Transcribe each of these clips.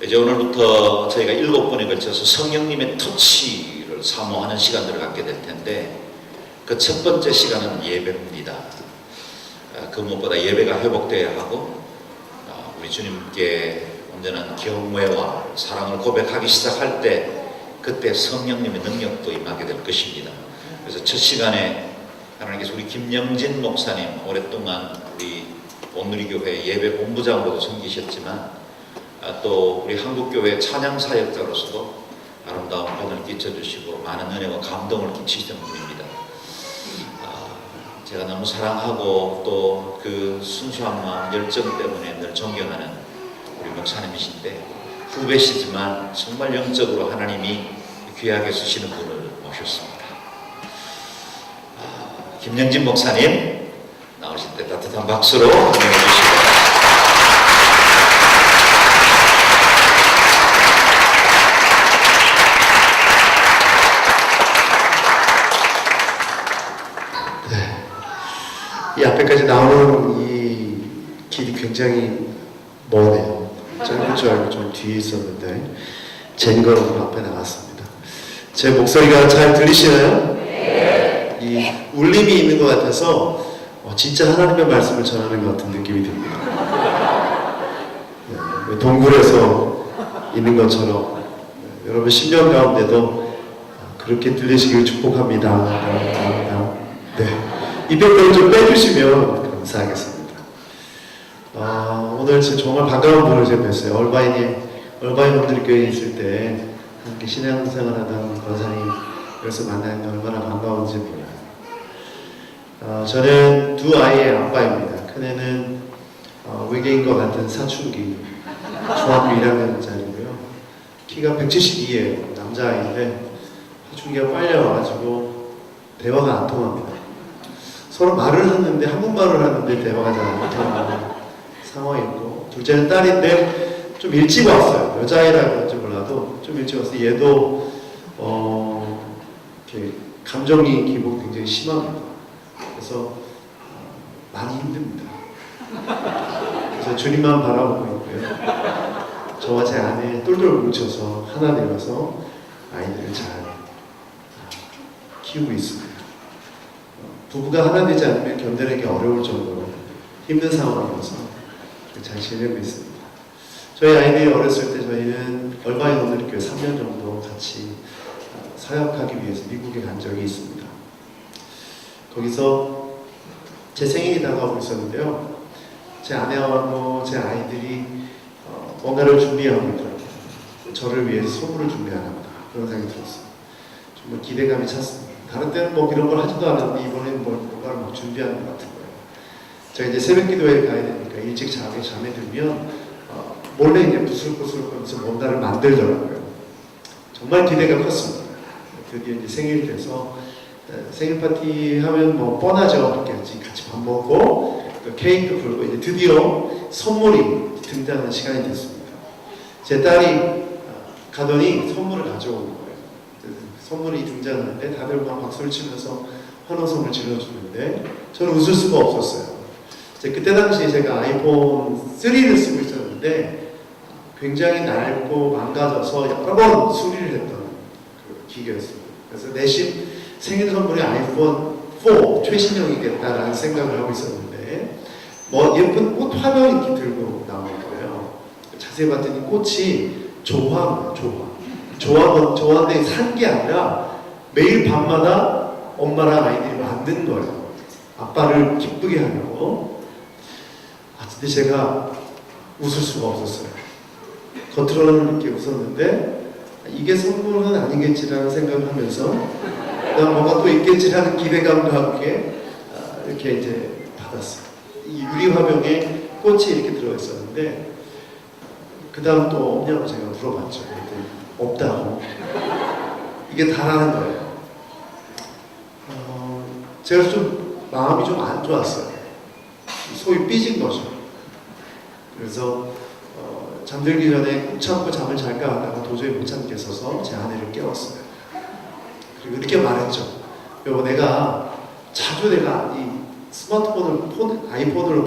이제 오늘부터 저희가 7번에 걸쳐서 성령님의 터치를 사모하는 시간들을 갖게 될 텐데, 그 첫 번째 시간은 예배입니다. 그 무엇보다 예배가 회복되어야 하고, 우리 주님께 온전한 경외와 사랑을 고백하기 시작할 때, 그때 성령님의 능력도 임하게 될 것입니다. 그래서 첫 시간에 하나님께서 우리 김영진 목사님, 오랫동안 우리 온누리교회 예배 본부장으로도 섬기셨지만 또 우리 한국교회 찬양사역자로서도 아름다운 본을 끼쳐주시고 많은 은혜와 감동을 끼치시던 분입니다. 제가 너무 사랑하고 또 그 순수한 마음, 열정 때문에 늘 존경하는 우리 목사님이신데, 후배시지만 정말 영적으로 하나님이 귀하게 쓰시는 분을 모셨습니다. 김영진 목사님 나오실 때 따뜻한 박수로 환영해 주시고, 이 앞에까지 나오는 이 길이 굉장히 머네요. 짧은 줄 알고 좀 뒤에 있었는데 젠걸음으로 앞에 나왔습니다. 제 목소리가 잘 들리시나요? 네. 이 울림이 있는 것 같아서 진짜 하나님의 말씀을 전하는 것 같은 느낌이 듭니다. 네, 동굴에서 있는 것처럼 여러분 10년 가운데도 그렇게 들리시길 축복합니다. 네. 이백을 좀 빼주시면 감사하겠습니다. 오늘 정말 반가운 분을 제가 뵀어요. 얼바인 온누리교회에 있을 때 함께 신앙생활 하던 권사님, 그래서 만나는 얼마나 반가운지 몰라요. 저는 두 아이의 아빠입니다. 큰애는 외계인과 같은 사춘기, 중학교 1학년짜리고요. 키가 172예요. 남자아이인데 사춘기가 빨리 와가지고 대화가 안 통합니다. 서로 말을 하는데, 한국말을 하는데 대화가 잘 안 통하는 상황이 있고, 둘째는 딸인데 좀 일찍 왔어요. 여자아이라 그런지 몰라도 좀 일찍 왔어요. 얘도 이렇게 감정이 기복이 굉장히 심합니다. 그래서 많이 힘듭니다. 그래서 주님만 바라보고 있고요. 저와 제 아내 똘똘 뭉쳐서 하나 되어서 아이들을 잘 키우고 있습니다. 부부가 하나 되지 않으면 견뎌내기 어려울 정도로 힘든 상황이어서 잘 지내고 있습니다. 저희 아이들이 어렸을 때 저희는 얼바인 온누리교회 3년 정도 같이 사역하기 위해서 미국에 간 적이 있습니다. 거기서 제 생일이 다가오고 있었는데요. 제 아내하고 제 아이들이 뭔가를 준비하고 있더라고요. 저를 위해서 선물을 준비하나 보다, 그런 생각이 들었어요. 정말 기대감이 찼습니다. 다른 때는 뭐 이런 걸 하지도 않았는데 이번에는 뭔가를 막 준비하는 것 같은 거예요. 제가 이제 새벽 기도회를 가야 되니까 일찍 잠에 들면 몰래 이제 부슬부슬 거면서 뭔가를 만들더라고요. 정말 기대가 컸습니다. 드디어 이제 생일이 돼서 생일 파티 하면 뭐 뻔하죠. 이렇게 같이 밥 먹고 또 케이크 불고 이제 드디어 선물이 등장하는 시간이 됐습니다. 제 딸이 가더니 선물을 가져오는 거예요. 선물이 등장하는데 다들 막 박수를 치면서 환호성을 질러주는데 저는 웃을 수가 없었어요. 그때 당시에 제가 아이폰 3를 쓰고 있었는데 굉장히 낡고 망가져서 여러 번 수리를 했던 그 기계였습니다. 그래서 내심 생일 선물이 아이폰 4 최신형이겠다라는 생각을 하고 있었는데 뭐 예쁜 꽃 화병 이렇게 들고 나온 거예요. 자세히 봤더니 꽃이 조화인데 산 게 아니라 매일 밤마다 엄마랑 아이들이 만든 거예요. 아빠를 기쁘게 하려고. 근데 제가 웃을 수가 없었어요. 겉으로는 이렇게 웃었는데 이게 선물은 아니겠지라는 생각을 하면서 난 뭔가 또 있겠지라는 기대감과 함께 이렇게 이제 받았어요. 이 유리 화병에 꽃이 이렇게 들어있었는데 그 다음 또 없냐고 제가 물어봤죠. 그랬더니 없다고. 이게 다라는 거예요. 제가 좀 마음이 좀 안 좋았어요. 소위 삐진 거죠. 그래서 잠들기 전에 꾹 참고 잠을 잘까 하다가 도저히 못 참겠어서 제 아내를 깨웠어요. 그리고 이렇게 말했죠. 여보, 내가 자주 내가 이 스마트폰을 아이폰으로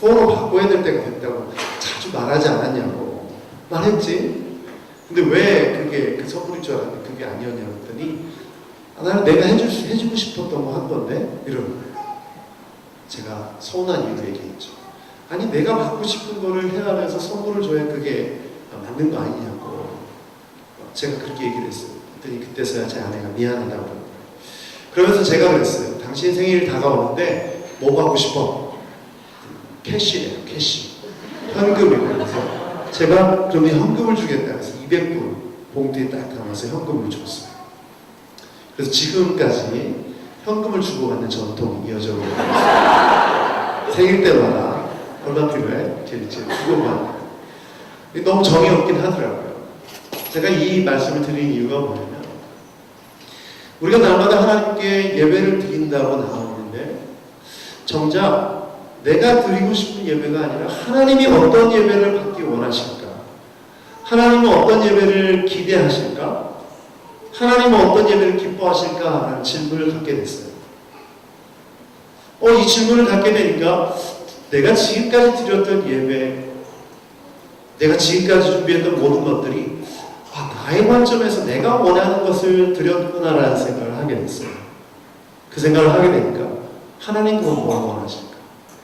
폰으로 바꿔야 될 때가 됐다고 자주 말하지 않았냐고. 말했지. 근데 왜 그게 그 선물인 줄 알았는데 그게 아니었냐고 했더니 나는 내가 해주고 싶었던 거 한 건데 이러는 거예요. 제가 서운한 이유로 얘기했죠. 아니 내가 받고 싶은 거를 해야하면서 선물을 줘야 그게 맞는 거 아니냐고 제가 그렇게 얘기를 했어요. 그랬더니 그때서야 제 아내가 미안하다고 그러는 거예요. 그러면서 제가 그랬어요. 당신 생일 다가오는데 뭐 받고 싶어? 캐시래요. 캐시. 현금이에요. 그래서 제가 그러면 현금을 주겠다 해서 200불 봉투에 딱 담아서 현금을 줬어요. 그래서 지금까지 현금을 주고받는 전통이 이어져 오고 있어요. 생일 때마다 얼마 필요해? 이렇게 주고받는. 너무 정이 없긴 하더라고요. 제가 이 말씀을 드린 이유가 뭐냐면 우리가 날마다 하나님께 예배를 드린다고 나오는데 정작 내가 드리고 싶은 예배가 아니라 하나님이 어떤 예배를 받기 원하실까? 하나님은 어떤 예배를 기대하실까? 하나님은 어떤 예배를 기뻐하실까? 라는 질문을 갖게 됐어요. 이 질문을 갖게 되니까 내가 지금까지 드렸던 예배, 내가 지금까지 준비했던 모든 것들이 나의 관점에서 내가 원하는 것을 드렸구나라는 생각을 하게 됐어요. 그 생각을 하게 되니까 하나님은 뭐 원하실까?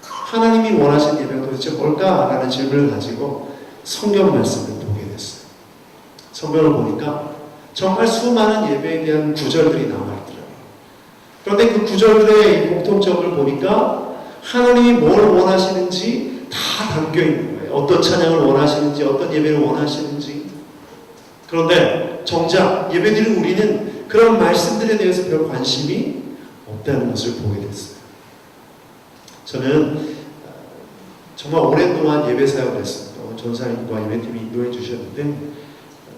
하나님이 원하신 예배가 도대체 뭘까? 라는 질문을 가지고 성경 말씀을 보게 됐어요. 성경을 보니까 정말 수많은 예배에 대한 구절들이 나와 있더라고요. 그런데 그 구절들의 공통점을 보니까 하나님이 뭘 원하시는지 다 담겨 있는 거예요. 어떤 찬양을 원하시는지, 어떤 예배를 원하시는지. 그런데 정작 예배드리는 우리는 그런 말씀들에 대해서 별 관심이 없다는 것을 보게 됐어요. 저는 정말 오랫동안 예배 사역을 했습니다. 전사님과 예배팀이 인도해 주셨는데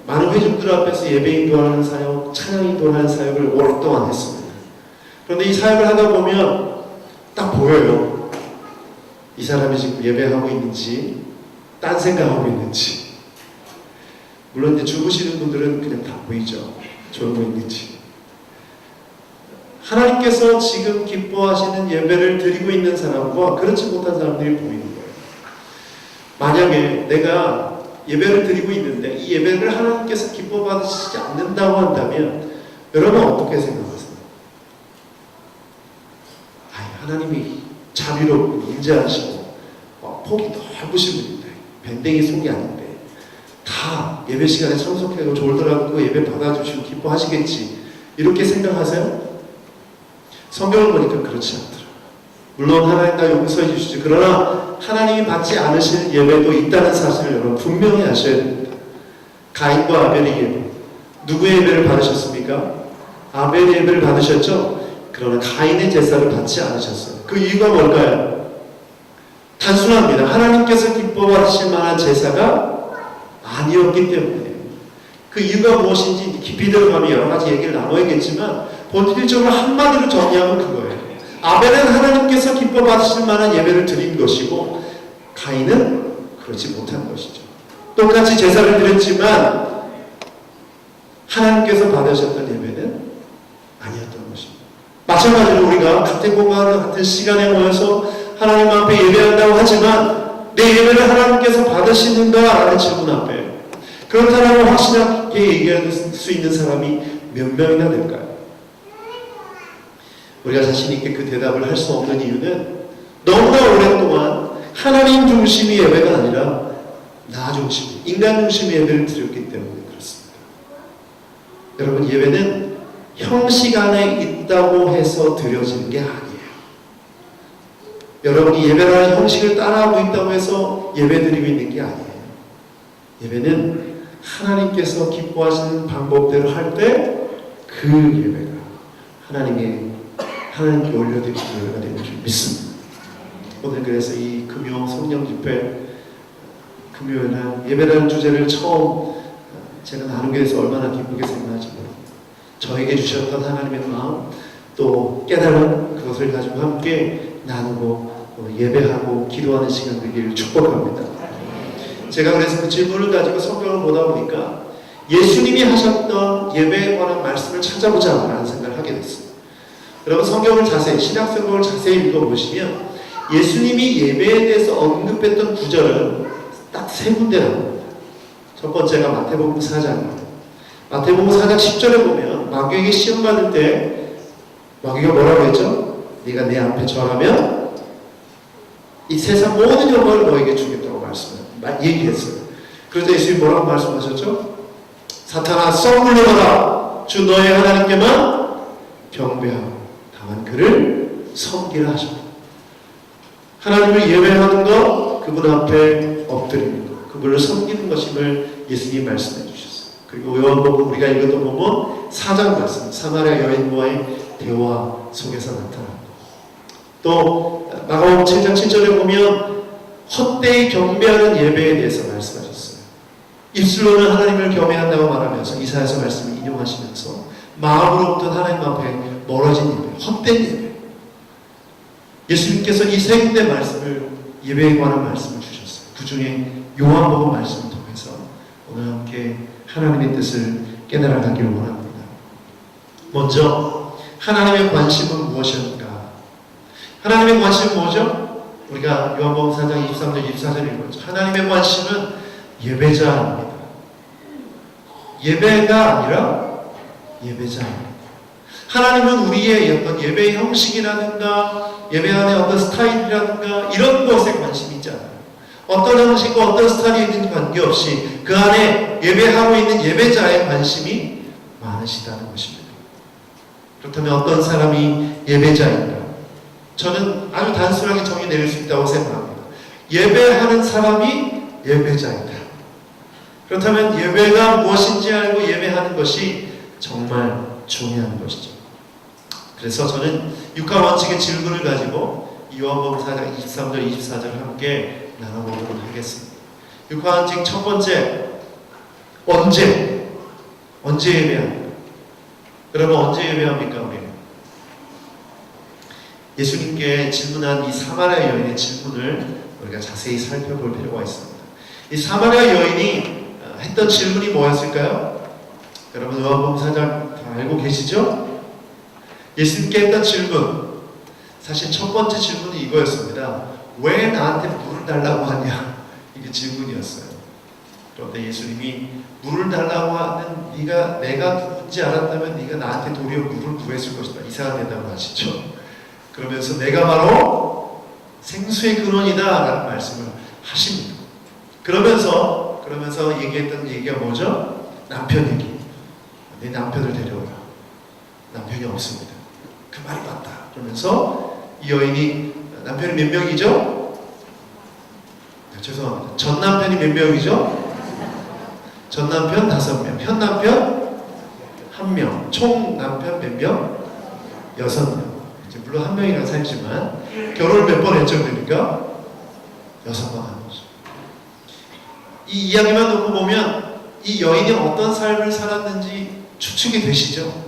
많은 회중들 앞에서 예배 인도하는 사역, 찬양 인도하는 사역을 오랫동안 했습니다. 그런데 이 사역을 하다 보면 딱 보여요. 이 사람이 지금 예배하고 있는지 딴 생각하고 있는지. 물론 이제 주무시는 분들은 그냥 다 보이죠. 졸고 있는지. 하나님께서 지금 기뻐하시는 예배를 드리고 있는 사람과 그렇지 못한 사람들이 보이는 거예요. 만약에 내가 예배를 드리고 있는데 이 예배를 하나님께서 기뻐 받으시지 않는다고 한다면 여러분 어떻게 생각하세요? 하나님이 자비롭고 인자하시고 폭이 넓으신 분인데 밴댕이 속이 아닌데 다 예배 시간에 참석해서 졸더라도 예배 받아주시고 기뻐하시겠지 이렇게 생각하세요? 성경을 보니까 그렇지 않더라고요. 물론 하나님 다 용서해 주시죠. 그러나 하나님이 받지 않으실 예배도 있다는 사실을 여러분 분명히 아셔야 됩니다. 가인과 아벨의 예배. 누구의 예배를 받으셨습니까? 아벨의 예배를 받으셨죠? 그러나 가인의 제사를 받지 않으셨어요. 그 이유가 뭘까요? 단순합니다. 하나님께서 기뻐 받으실 만한 제사가 아니었기 때문에. 그 이유가 무엇인지 깊이 들어가면 여러 가지 얘기를 나눠야겠지만 본질적으로 한마디로 정리하면 그거예요. 아벨은 하나님께서 기뻐 받으실 만한 예배를 드린 것이고 가인은 그렇지 못한 것이죠. 똑같이 제사를 드렸지만 하나님께서 받으셨던 예배는 아니었던 것입니다. 마찬가지로 우리가 같은 공간, 같은 시간에 모여서 하나님 앞에 예배한다고 하지만 내 예배를 하나님께서 받으시는가라는 질문 앞에 그렇다라고 확실하게 얘기할 수 있는 사람이 몇 명이나 될까요? 우리가 자신 있게 그 대답을 할 수 없는 이유는 너무나 오랫동안 하나님 중심의 예배가 아니라 나 중심, 인간 중심의 예배를 드렸기 때문에 그렇습니다. 여러분 예배는 형식 안에 있다고 해서 드려지는 게 아니에요. 여러분이 예배라는 형식을 따라하고 있다고 해서 예배드리고 있는 게 아니에요. 예배는 하나님께서 기뻐하시는 방법대로 할 때 그 예배가 하나님께 올려드리는 예배가 되는 줄 믿습니다. 오늘 그래서 이 금요 성령 집회 금요일날 예배라는 주제를 처음 제가 나누게 돼서 얼마나 기쁘게 생각하지 모릅니다. 저에게 주셨던 하나님의 마음 또 깨달은 그것을 가지고 함께 나누고 예배하고 기도하는 시간 되기를 축복합니다. 제가 그래서 그 질문을 가지고 성경을 보다 보니까 예수님이 하셨던 예배에 관한 말씀을 찾아보자라는 생각을 하게 됐어요. 여러분 성경을 자세히 신약 성경을 자세히 읽어보시면 예수님이 예배에 대해서 언급했던 구절은 딱 세 군데 나옵니다. 첫 번째가 마태복음 4장입니다. 마태복음 4장 10절에 보면 마귀에게 시험 받을 때 마귀가 뭐라고 했죠? 네가 내 앞에 절하면 이 세상 모든 영광을 너에게 주겠다고 얘기했어요. 그래서 예수님이 뭐라고 말씀하셨죠? 사탄아 썩 물러가라. 주 너의 하나님께만 경배하고 다만 그를 섬기라 하셨다. 하나님을 예배하는 것, 그분 앞에 엎드리는 것, 그분을 섬기는 것임을 예수님이 말씀해 주셨어요. 그리고 요한복음 우리가 읽었던 부분 4장 말씀, 사마리아 여인과의 대화 속에서 나타납니다. 또 마가복음 7장 7절에 보면 헛되이 경배하는 예배에 대해서 말씀하셨어요. 입술로는 하나님을 경외한다고 말하면서 이사야서 말씀을 인용하시면서 마음으로부터 하나님 앞에 멀어진 예배, 헛된 예배. 예수님께서 이 세 군데 말씀을 예배에 관한 말씀을 주셨어요. 그 중에 요한복음 말씀을 통해서 오늘 함께 하나님의 뜻을 깨달아가기를 원합니다. 먼저 하나님의 관심은 무엇인가? 하나님의 관심은 뭐죠? 우리가 요한복음 4장 23절 24절 읽었죠. 하나님의 관심은 예배자입니다. 예배가 아니라 예배자입니다. 하나님은 우리의 어떤 예배의 형식이라든가 예배안의 어떤 스타일이라든가 이런 것에 관심이 있지 않아요. 어떤 형식과 어떤 스타일이든 관계없이 그 안에 예배하고 있는 예배자의 관심이 많으시다는 것입니다. 그렇다면 어떤 사람이 예배자인가? 저는 아주 단순하게 정의 내릴 수 있다고 생각합니다. 예배하는 사람이 예배자이다. 그렇다면 예배가 무엇인지 알고 예배하는 것이 정말 중요한 것이죠. 그래서 저는 육하 원칙의 질문을 가지고 요한복음 4장 23절 24절을 함께 나눠보도록 하겠습니다. 육하 원칙 첫 번째, 언제 예배합니까? 여러분 언제 예배합니까? 우리는 예수님께 질문한 이 사마리아 여인의 질문을 우리가 자세히 살펴볼 필요가 있습니다. 이 사마리아 여인이 했던 질문이 뭐였을까요? 여러분 요한복음 4장 다 알고 계시죠? 예수님께 했던 질문, 사실 첫 번째 질문이 이거였습니다. 왜 나한테 물을 달라고 하냐? 이게 질문이었어요. 그런데 예수님이 물을 달라고 하는 네가 내가 누군지 알았다면 네가 나한테 도리어 물을 구했을 것이다. 이상한 대답을 하시죠. 그러면서 내가 바로 생수의 근원이다 라는 말씀을 하십니다. 그러면서 얘기했던 얘기가 뭐죠? 남편 얘기. 내 남편을 데려오라. 남편이 없습니다. 그 말이 맞다. 그러면서 이 여인이 남편이 몇 명이죠? 죄송합니다. 전 남편이 몇 명이죠? 전 남편 5명, 현 남편 1명, 총 남편 몇 명? 6명. 이제 물론 1명이랑 살지만 결혼을 몇 번 했죠, 그러니까 6번 한 거죠. 이 이야기만 놓고 보면 이 여인이 어떤 삶을 살았는지 추측이 되시죠?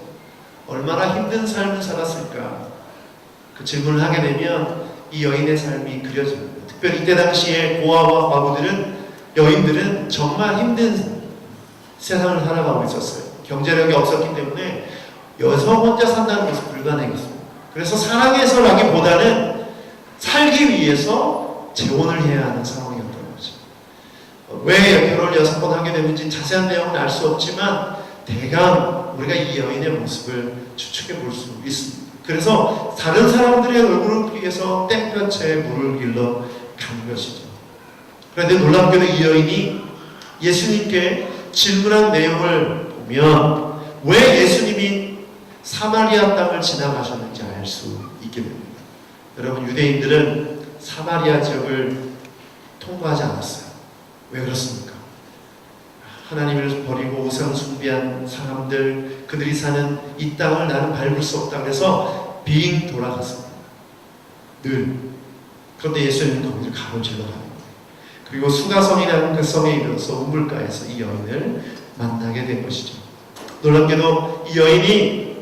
얼마나 힘든 삶을 살았을까? 그 질문을 하게 되면 이 여인의 삶이 그려집니다. 특별히 이때 당시에 고아와 과부들은, 여인들은 정말 힘든 세상을 살아가고 있었어요. 경제력이 없었기 때문에 여성 혼자 산다는 것은 불가능했습니다. 그래서 사랑해서라기보다는 살기 위해서 재혼을 해야 하는 상황이었던 거죠. 왜 결혼을 6번 하게 되는지 자세한 내용은 알 수 없지만 대강 우리가 이 여인의 모습을 추측해 볼 수 있습니다. 그래서 다른 사람들의 얼굴을 위해서 땡볕에 물을 길러 간 것이죠. 그런데 놀랍게도 이 여인이 예수님께 질문한 내용을 보면 왜 예수님이 사마리아 땅을 지나가셨는지 알 수 있게 됩니다. 여러분 유대인들은 사마리아 지역을 통과하지 않았어요. 왜 그렇습니까? 하나님을 버리고 우상 숭배한 사람들, 그들이 사는 이 땅을 나는 밟을 수 없다 그래서 빙 돌아갔습니다. 늘. 그런데 예수님은 거기를 가로질러 가는 거예요. 그리고 수가성이라는 그 성에 이르러서 우물가에서 이 여인을 만나게 된 것이죠. 놀랍게도 이 여인이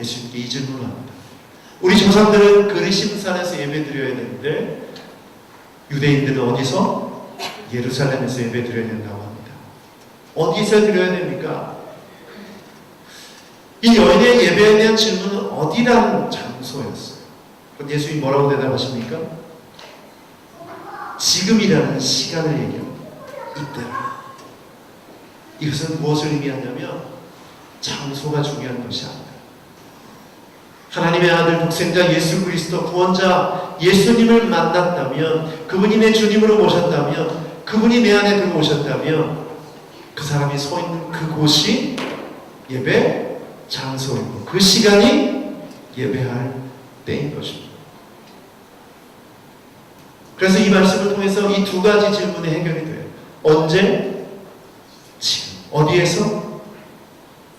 예수님께 이 질문을 합니다. 우리 조상들은 그리심산에서 예배드려야 되는데 유대인들은 어디서? 예루살렘에서 예배드려야 된다고 합니다. 어디서 드려야 됩니까? 이 여인의 예배에 대한 질문은 어디라는 장소였어요. 그런데 예수님이 뭐라고 대답하십니까? 지금이라는 시간을 얘기합니다. 이때라. 이것은 무엇을 의미하냐면 장소가 중요한 것이 아니다. 하나님의 아들 독생자 예수 그리스도 구원자 예수님을 만났다면, 그분이 내 주님으로 모셨다면, 그분이 내 안에 들어오셨다면 그 사람이 서 있는 그곳이 예배 장소이고 그 시간이 예배할 때인 것입니다. 그래서 이 말씀을 통해서 이 두 가지 질문이 해결이 돼요. 언제? 지금. 어디에서?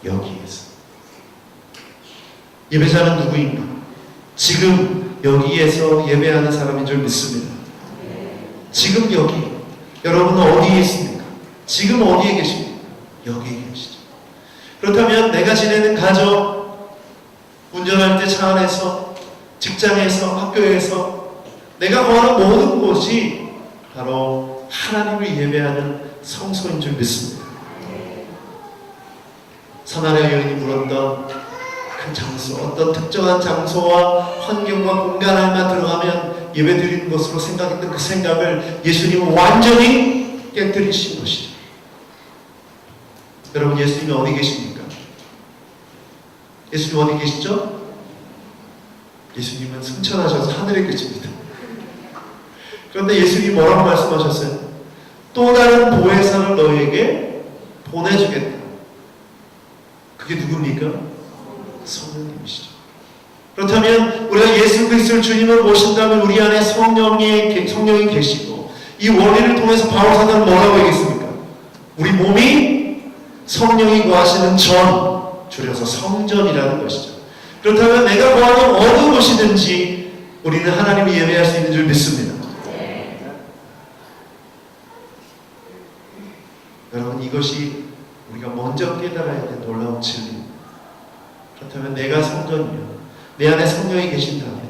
여기에서. 예배자는 누구인가? 지금 여기에서 예배하는 사람인 줄 믿습니다. 지금 여기. 여러분은 어디에 있습니까? 지금 어디에 계십니까? 여기에 계시죠. 그렇다면 내가 지내는 가정, 운전할 때 차 안에서, 직장에서, 학교에서 내가 거하는 모든 곳이 바로 하나님을 예배하는 성소인 줄 믿습니다. 사마리아 여인이 물었던 그 장소, 어떤 특정한 장소와 환경과 공간 안에만 들어가면 예배 드리는 것으로 생각했던 그 생각을 예수님은 완전히 깨뜨리신 것이죠. 여러분, 예수님이 어디 계십니까? 예수님 어디 계시죠? 예수님은 승천하셔서 하늘에 계십니다. 그런데 예수님이 뭐라고 말씀하셨어요? 또 다른 보혜사를 너희에게 보내주겠다. 그게 누굽니까? 성령님이시죠. 그렇다면 우리가 예수 그리스도를 주님으로 모신다면 우리 안에 성령이 계시고, 이 원리를 통해서 바울 사도는 뭐라고 얘기했습니까? 우리 몸이 성령이 거하시는 전, 줄여서 성전이라는 것이죠. 그렇다면 내가 거하는 어느 곳이든지 우리는 하나님을 예배할 수 있는 줄 믿습니다. 여러분, 이것이 우리가 먼저 깨달아야 될 놀라운 진리입니다. 그렇다면 내가 성전이면, 내 안에 성령이 계신다면,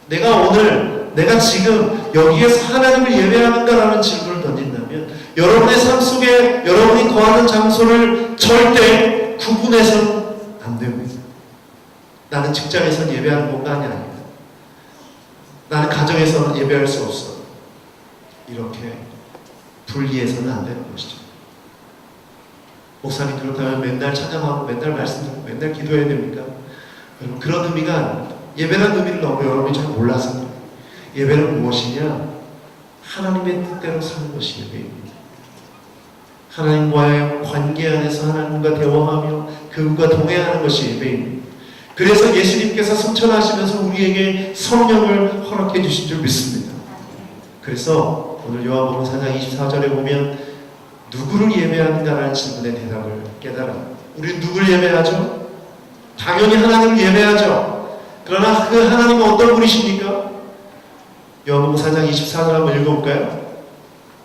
내가 지금 여기에서 하나님을 예배하는가라는 질문을 던진다면, 여러분의 삶 속에 여러분이 거하는 장소를 절대 구분해서는 안 됩니다. 나는 직장에서는 예배하는 공간이 아니다. 나는 가정에서는 예배할 수 없어. 이렇게 분리해서는 안 되는 것이죠. 목사님, 그렇다면 맨날 찬양하고 맨날 말씀하고 맨날 기도해야 됩니까? 여러분, 그런 의미가 아닙니다. 예배라는 의미를 너무 여러분이 잘 몰라서 그래요. 예배는 무엇이냐? 하나님의 뜻대로 사는 것이 예배입니다. 하나님과의 관계 안에서 하나님과 대화하며 그분과 동행하는 것이 예배입니다. 그래서 예수님께서 승천하시면서 우리에게 성령을 허락해 주신 줄 믿습니다. 그래서 오늘 요한복음 4장 24절에 보면 누구를 예배하는가라는 질문의 대답을 깨달아요. 우리 누구를 예배하죠? 당연히 하나님을 예배하죠. 그러나 그 하나님은 어떤 분이십니까? 요한복음 4장 24절 한번 읽어볼까요?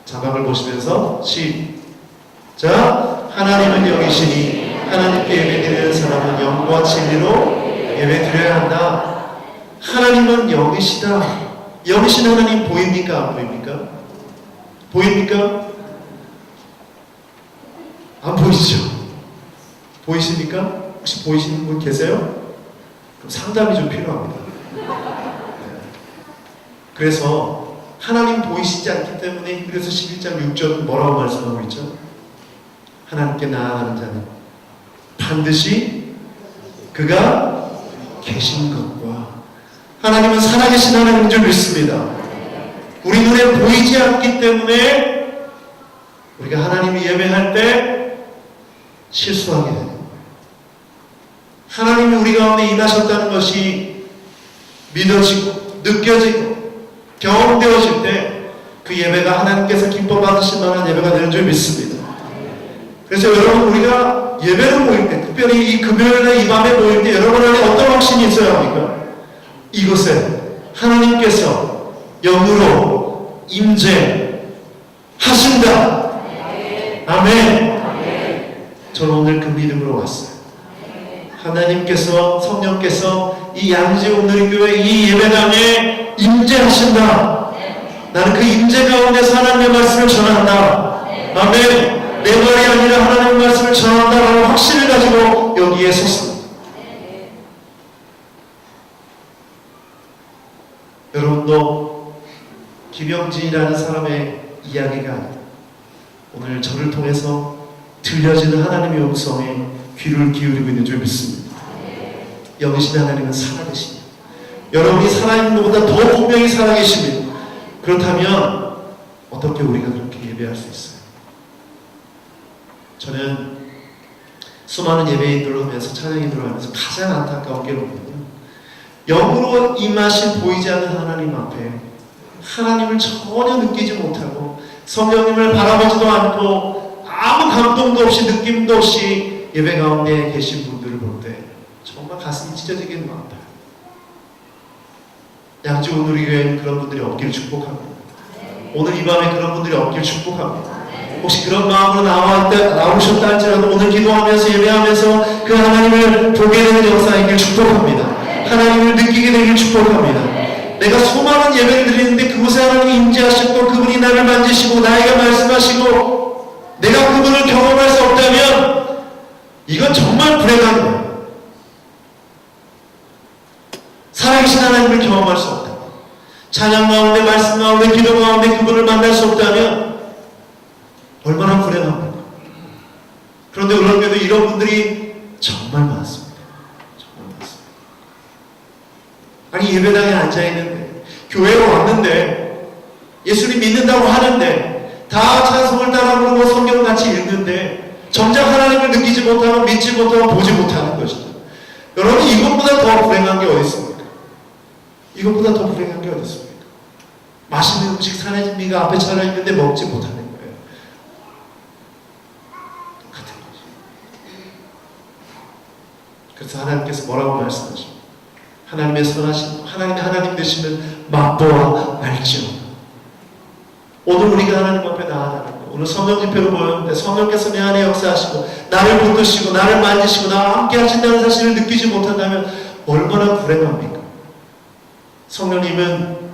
자막을 보시면서 시작. 하나님은 영이시니 하나님께 예배드리는 사람은 영과 진리로 예배드려야 한다. 하나님은 영이시다. 영이신 하나님 보입니까? 안 보입니까? 보입니까? 안 보이시죠? 보이십니까? 혹시 보이시는 분 계세요? 그럼 상담이 좀 필요합니다. 그래서 하나님 보이시지 않기 때문에 그래서 11장 6절 뭐라고 말씀하고 있죠? 하나님께 나아가는 자는 반드시 그가 계신 것과, 하나님은 살아계신 하나님인 줄 믿습니다. 우리 눈에 보이지 않기 때문에 우리가 하나님을 예배할 때 실수하게 됩니다. 하나님이 우리 가운데 임하셨다는 것이 믿어지고 느껴지고 경험되어질 때 그 예배가 하나님께서 기뻐 받으실 만한 예배가 되는 줄 믿습니다. 그래서 여러분, 우리가 예배를 모일 때, 특별히 이 금요일에 이 밤에 모일 때 여러분 안에 어떤 확신이 있어야 합니까? 이곳에 하나님께서 영으로 임재하신다. 아멘. 저는 오늘 그 믿음으로 왔어요. 하나님께서, 성령께서 이 양지 오늘교회 이 예배당에 임재하신다. 나는 그 임재 가운데서 하나님의 말씀을 전한다. 아멘. 내 말이 아니라 하나님의 말씀을 전한다라는 확신을 가지고 여기에 섰습니다. 여러분도 김영진이라는 사람의 이야기가 아니라 오늘 저를 통해서 들려지는 하나님의 음성에 귀를 기울이고 있는 줄 믿습니다. 영이신 하나님은 살아계십니다. 여러분이 살아있는 것보다 더 분명히 살아계십니다. 그렇다면 어떻게 우리가 그렇게 예배할 수 있어요? 저는 수많은 예배인들을 하면서 찬양인들을 하면서 가장 안타까운 게 뭐냐면 영으로 임하신 보이지 않는 하나님 앞에 하나님을 전혀 느끼지 못하고 성령님을 바라보지도 않고 아무 감동도 없이 느낌도 없이 예배 가운데 계신 분들을 볼 때 정말 가슴이 찢어지기는 합니다. 양주 오늘의 교회는 그런 분들이 없기를 축복합니다. 오늘 이 밤에 그런 분들이 없기를 축복합니다. 혹시 그런 마음으로 나오셨다 할지라도 오늘 기도하면서 예배하면서 그 하나님을 보게 되는 역사이길 축복합니다. 하나님을 느끼게 되길 축복합니다. 내가 수많은 예배를 드리는데 그곳에 하나님이 임재하셨고 그분이 나를 만지시고 나에게 말씀하시고 내가 그분을 경험할 수 없다면 이건 정말 불행한 거예요. 살아계신 하나님을 경험할 수 없다. 찬양 가운데 말씀 가운데 기도 가운데 그분을 만날 수 없다면 얼마나 불행합니까? 그런데 그런데도 이런 분들이 정말 많습니다. 정말 많습니다. 아니 예배당에 앉아있는데 교회로 왔는데 예수님 믿는다고 하는데 다 찬송을 따라 부르고 성경 같이 읽는데 정작 하나님을 느끼지 못하고 믿지 못하고 보지 못하는 것이죠. 여러분 이것보다 더 불행한 게 어디 있습니까? 이것보다 더 불행한 게 어디 있습니까? 맛있는 음식 산의 미가 앞에 차려있는데 먹지 못하는 거예요. 똑같은 거죠. 그래서 하나님께서 뭐라고 말씀하십니까? 하나님의 선하신 하나님의 하나님 되시는 맛보아 알지어다. 오늘 우리가 하나님 앞에 나아가는 거 오늘 성령 집회로 모였는데 성령께서 내 안에 역사하시고 나를 붙드시고 나를 만지시고 나와 함께 하신다는 사실을 느끼지 못한다면 얼마나 불행합니까? 성령님은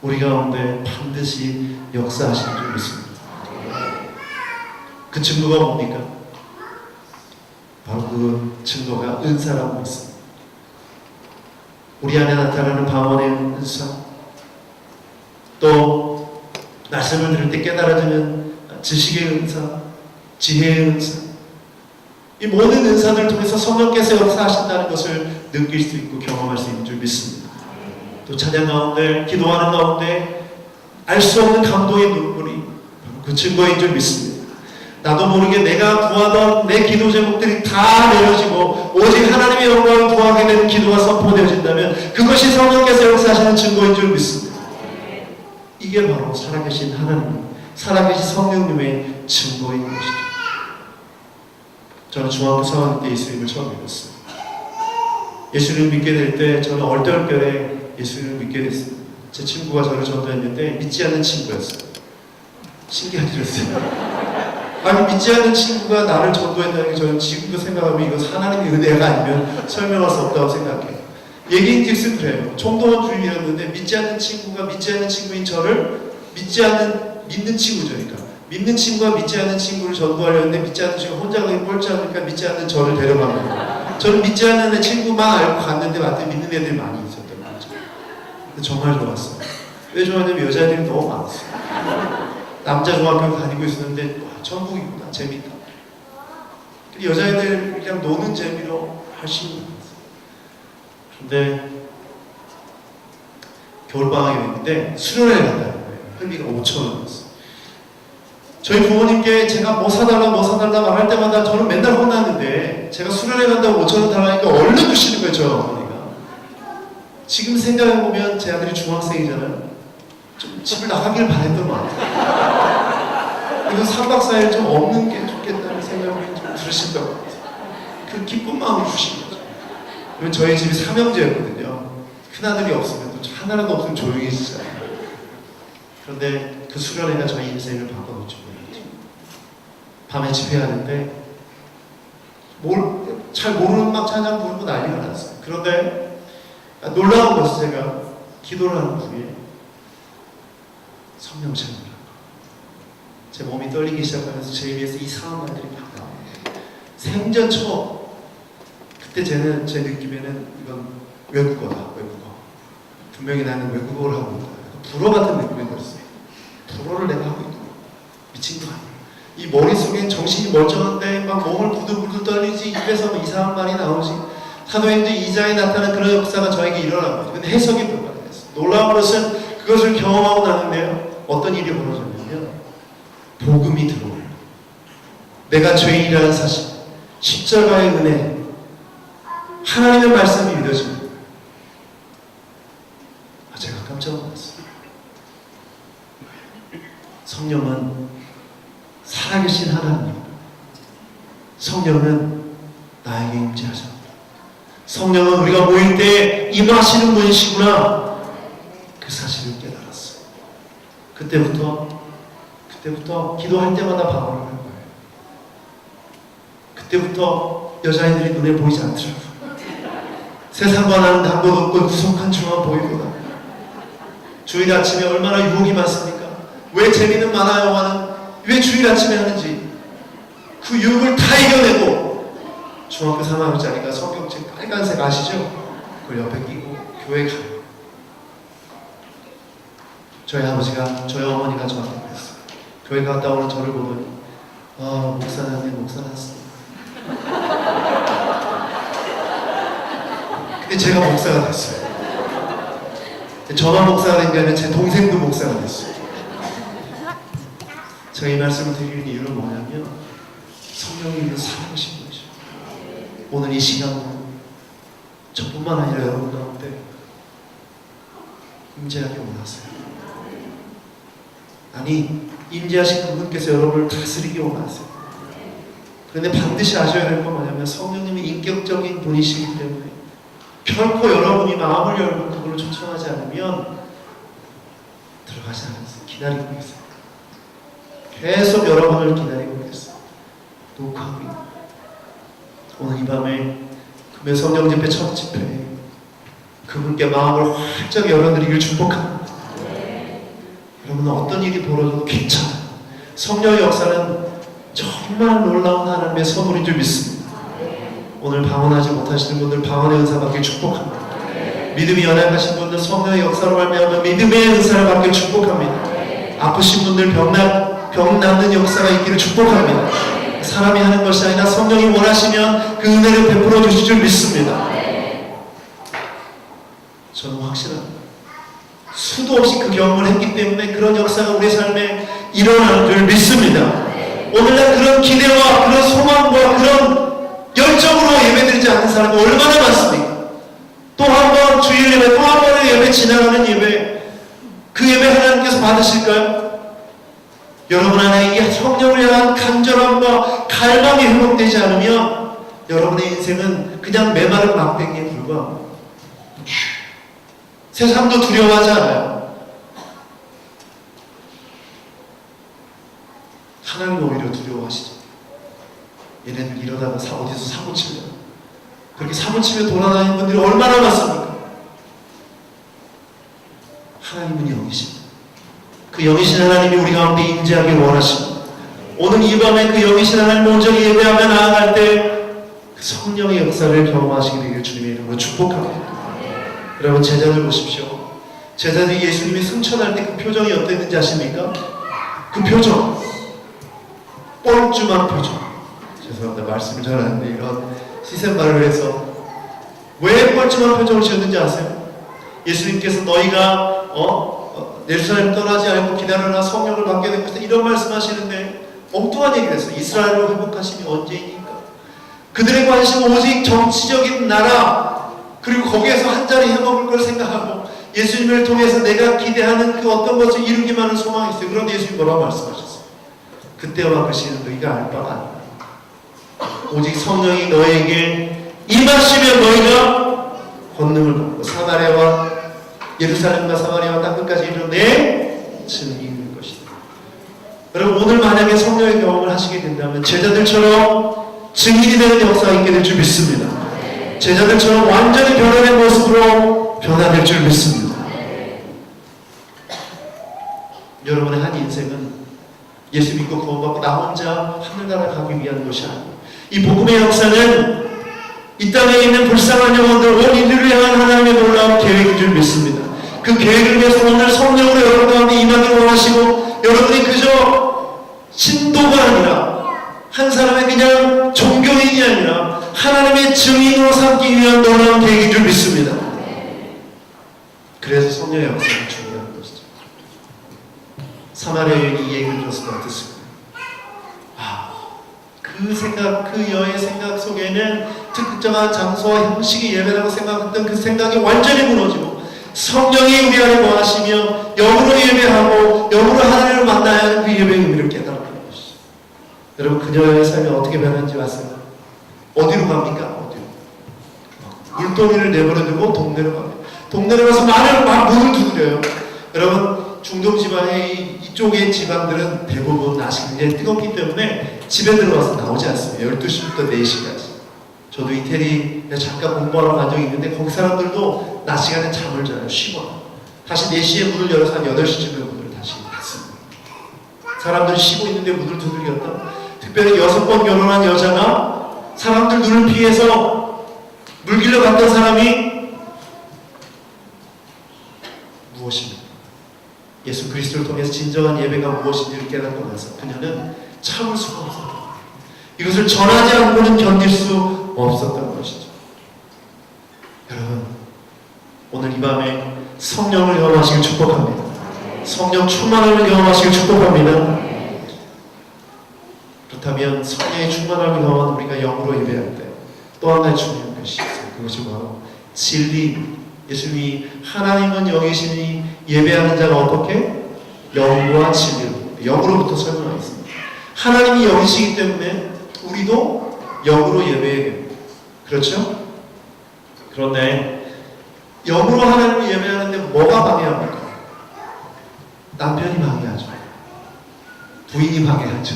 우리 가운데 반드시 역사하시는 줄 믿습니다. 그 증거가 뭡니까? 바로 그 증거가 은사라고 있습니다. 우리 안에 나타나는 방언의 은사, 또 말씀을 들을 때 깨달아지는 지식의 은사, 지혜의 은사, 이 모든 은사들을 통해서 성령께서 역사하신다는 것을 느낄 수 있고 경험할 수 있는 줄 믿습니다. 또 찬양 가운데 기도하는 가운데 알 수 없는 감동의 눈물이 그 증거인 줄 믿습니다. 나도 모르게 내가 구하던 내 기도 제목들이 다 내려지고 오직 하나님의 영광을 구하게 되는 기도가 선포되어진다면 그것이 성령께서 역사하시는 증거인 줄 믿습니다. 이게 바로 살아계신 하나님, 살아계신 성령님의 증거인 것이죠. 저는 중학교 3학년 때 예수님을 처음 믿었어요. 예수님을 믿게 될 때 저는 얼떨결에 예수님을 믿게 됐습니다. 제 친구가 저를 전도했는데 믿지 않는 친구였어요. 신기하지 않습니까? 아니 믿지 않는 친구가 나를 전도했다는 게 저는 지금도 생각하면 이거 하나님의 은혜가 아니면 설명할 수 없다고 생각해요. 얘기인즉슨 그래요. 총동원 주일이었는데 믿지 않는 친구가 믿지 않는 친구인 저를 믿는 친구죠. 믿는 친구가 믿지 않는 친구를 전도하려는데 믿지 않는 친구가 혼자 가기 꼴찌하니까 믿지 않는 저를 데려간 거예요. 저는 믿지 않는 애 친구만 알고 갔는데 마땅히 믿는 애들이 많이 있었던 거죠. 근데 정말 좋았어요. 왜 좋았냐면 여자애들이 너무 많았어요. 남자 중학교 다니고 있었는데 와, 천국이구나 재밌다. 여자애들 그냥 노는 재미로 할수 있는 거예요. 근데 겨울방학이 됐는데 수련회를 간다는 거예요. 회비가 5,000원이었어요. 저희 부모님께 제가 뭐 사달라 말할 때마다 저는 맨날 혼났는데 제가 수련회 간다고 5,000원 달라니까 얼른 주시는 거예요. 저 어머니가. 지금 생각해보면 제 아들이 중학생이잖아요. 좀 집을 나가길 바랬던 것 같아요. 그래서 3박 4일 좀 없는 게 좋겠다는 생각을 좀 들으셨던 것 같아요. 그 기쁜 마음을 주신 거죠. 그러면 저희 집이 삼형제였거든요. 큰아들이 없으면 또 하나라도 없으면 조용히 있잖아요. 그런데 그 수련회가 저희 인생을 바꿔놓죠. 밤에 집회하는데 잘 모르는 막 찬양 부르고 난리가 났어요. 그런데 놀라운 것은 제가 기도를 하는 중에 성령 찬양을 한 거예요. 제 몸이 떨리기 시작하면서 제 입에서 이상한 말들이 막 나와요. 생전 처음. 그때 제 느낌에는 이건 외국어다. 분명히 나는 외국어를 하고 있다. 불어 같은 느낌이 들었어요. 불어를 내가 하고 있다. 미친 거 아니야. 이 머릿속엔 정신이 멀쩡한데 막 몸을 부들부들 떨리지, 입에서 뭐 이상한 말이 나오지. 사도행전 2장에 나타난 그런 역사가 저에게 일어난 거죠. 근데 해석이 불가능했어요. 놀라운 것은 그것을 경험하고 나는데요, 어떤 일이 벌어졌냐면 복음이 들어오는, 내가 죄인이라는 사실, 십자가의 은혜, 하나님의 말씀이 믿어집니다. 제가 깜짝 놀랐어요. 성령은 살아계신 하나님, 성령은 나에게 임재하십니다. 성령은 우리가 모일 때 임하시는 분이시구나, 그 사실을 깨달았어요. 그때부터 기도할 때마다 방언을 할 거예요. 그때부터 여자애들이 눈에 보이지 않더라고요. 세상과 나는 단곳 없고 구속한 주만 보이구나. 주일 아침에 얼마나 유혹이 많습니까? 왜 재미는 많아요? 하는, 왜 주일 아침에 하는지 그 유혹을 다 이겨내고 중학교 3학년짜리가 성경책 빨간색 아시죠? 그걸 옆에 끼고 교회 가요. 저희 아버지가, 저희 어머니가 저한테 그랬어요. 교회 갔다 오는 저를 보더니 목사 났습니다. 근데 제가 목사가 됐어요. 저만 목사가 된 게 아니라 제 동생도 목사가 됐어요. 제가 이 말씀을 드리는 이유는 뭐냐면 성령님은 살아계신 분이죠. 오늘 이 시간은 저뿐만 아니라 여러분 가운데 임재하기 원하세요. 아니, 임재하신 그분께서 여러분을 다스리기 원하세요. 그런데 반드시 아셔야 될 건 뭐냐면 성령님이 인격적인 분이시기 때문에 결코 여러분이 마음을 열고 그분을 초청하지 않으면 들어가지 않으세요. 기다리고 계세요. 계속 여러분을 기다리고 계세요. 녹화하고 있는. 오늘 이 밤에 금요 성령 집회 첫 집회에 그분께 마음을 활짝 열어드리길 축복합니다. 여러분은 어떤 일이 벌어져도 괜찮아요. 성령의 역사는 정말 놀라운 하나님의 선물인 줄 믿습니다. 오늘 방언하지 못하시는 분들 방언의 은사 받길 축복합니다. 믿음이 연약하신 분들 성령의 역사로 말미암아 믿음의 은사를 받길 축복합니다. 아프신 분들 병 낫는 역사가 있기를 축복합니다. 사람이 하는 것이 아니라 성령이 원하시면 그 은혜를 베풀어 주실 줄 믿습니다. 저는 확실합니다. 수도 없이 그 경험을 했기 때문에 그런 역사가 우리 삶에 일어나는 줄 믿습니다. 오늘날 그런 기대와 그런 소망과 그런 열정으로 예배드리지 않는 사람이 얼마나 많습니까? 또 한 번 주일 예배, 또 한 번의 예배, 지나가는 예배, 그 예배 하나님께서 받으실까요? 여러분 안에 이 성령을 향한 간절함과 갈망이 회복되지 않으면 여러분의 인생은 그냥 메마른 막대기에 불과합니다. 세상도 두려워하지 않아요. 하나님 오히려 두려워하시죠. 얘네들 이러다가 어디서 사고 치면, 그렇게 사고 치며 돌아다니는 분들이 얼마나 많습니까? 하나님은 영이십니다. 그 영이신 하나님이 우리 가운데 임재하길 원하십니다. 오늘 이 밤에 그 영이신 하나님 온전히 예배하며 나아갈 때 그 성령의 역사를 경험하시게 되길 주님의 이름으로 축복합니다. 여러분, 제자들 보십시오. 제자들이 예수님이 승천할 때 그 표정이 어땠는지 아십니까? 그 표정, 뻘쭘한 표정. 죄송합니다. 말씀을 전하는데 이런 시샘말을 해서 왜 뻘쭘한 표정을 지었는지 아세요? 예수님께서 너희가 예루살렘 떠나지 않고 기다려라, 성령을 받게 될 것이다, 이런 말씀하시는데 엉뚱한 얘기를 했어요. 이스라엘을 회복하심이 언제이니까? 그들의 관심은 오직 정치적인 나라, 그리고 거기에서 한 자리 해먹을 걸 생각하고 예수님을 통해서 내가 기대하는 그 어떤 것을 이루기만을 소망했어요. 그런데 예수님 뭐라고 말씀하셨어요? 그때와 그 시는 너희가 알 바가 아니다. 오직 성령이 너에게 임하시면 너희가 권능을 받고 사마리아와 예루살렘과 사마리아와 땅끝까지 이르러 내 증인일 것이다. 여러분, 오늘 만약에 성령의 경험을 하시게 된다면 제자들처럼 증인이 되는 역사가 있게 될 줄 믿습니다. 제자들처럼 완전히 변화된 모습으로 변화될 줄 믿습니다. 여러분의 한 인생은 예수 믿고 구원받고 나 혼자 하늘나라 가기 위한 것이 아니에요. 이 복음의 역사는 이 땅에 있는 불쌍한 영혼들, 온 인류를 향한 하나님의 놀라운 계획인 줄 믿습니다. 그 계획을 위해서 오늘 성령으로 여러분 가운데 임하기를 원하시고, 여러분이 그저 신도가 아니라 한 사람의 그냥 종교인이 아니라 하나님의 증인으로 삼기 위한 놀라운 계획인 줄 믿습니다. 그래서 성령의 역사가 중요한 것이죠. 사마리아 여인이 이 얘기를 들었을 때 어땠을까요? 그 생각, 그 여의 생각 속에는 특정한 장소와 형식이 예배라고 생각했던 그 생각이 완전히 무너지고 성령이 우리 안에 거하시며 영으로 예배하고 영으로 하나님을 만나야 하는 그 예배의 의미를 깨달았던 것이죠. 여러분, 그녀의 삶이 어떻게 변한지 아세요? 어디로 갑니까? 어디로? 물동이를 내버려두고 동네로 갑니다. 동네로 가서 막 문을 두드려요. 여러분, 중동 지방의 이쪽의 지방들은 대부분 날씨가 굉장히 뜨겁기 때문에 집에 들어와서 나오지 않습니다. 12시부터 4시까지. 저도 이태리에 잠깐 공부하러 간 적이 있는데 거기 사람들도 낮 시간에 잠을 자요. 쉬거나. 다시 4시에 문을 열어서 한 8시쯤에 문을 다시 닫습니다. 사람들이 쉬고 있는데 문을 두들겼다. 특별히 6번 결혼한 여자가 사람들 눈을 피해서 물 길러 갔던 사람이 무엇입니까? 예수 그리스도를 통해서 진정한 예배가 무엇인지를 깨닫고 나서 그녀는 참을 수가 없었다. 이것을 전하지 않고는 견딜 수 없었던 것이죠. 여러분, 오늘 이 밤에 성령을 경험하시길 축복합니다. 성령 충만함을 경험하시길 축복합니다. 그렇다면 성령의 충만함을 경험한 우리가 영으로 예배할 때 또 한 가지 중요한 것이 있어요. 그것이 바로 진리. 예수님이 하나님은 영이시니 예배하는 자가 어떻게? 영과 진리로. 영으로부터 설명하겠습니다. 하나님이 영이시기 때문에 우리도 영으로 예배해야 됩니다. 그렇죠? 그런데 영으로 하나님을 예배하는데 뭐가 방해합니까? 남편이 방해하죠. 부인이 방해하죠.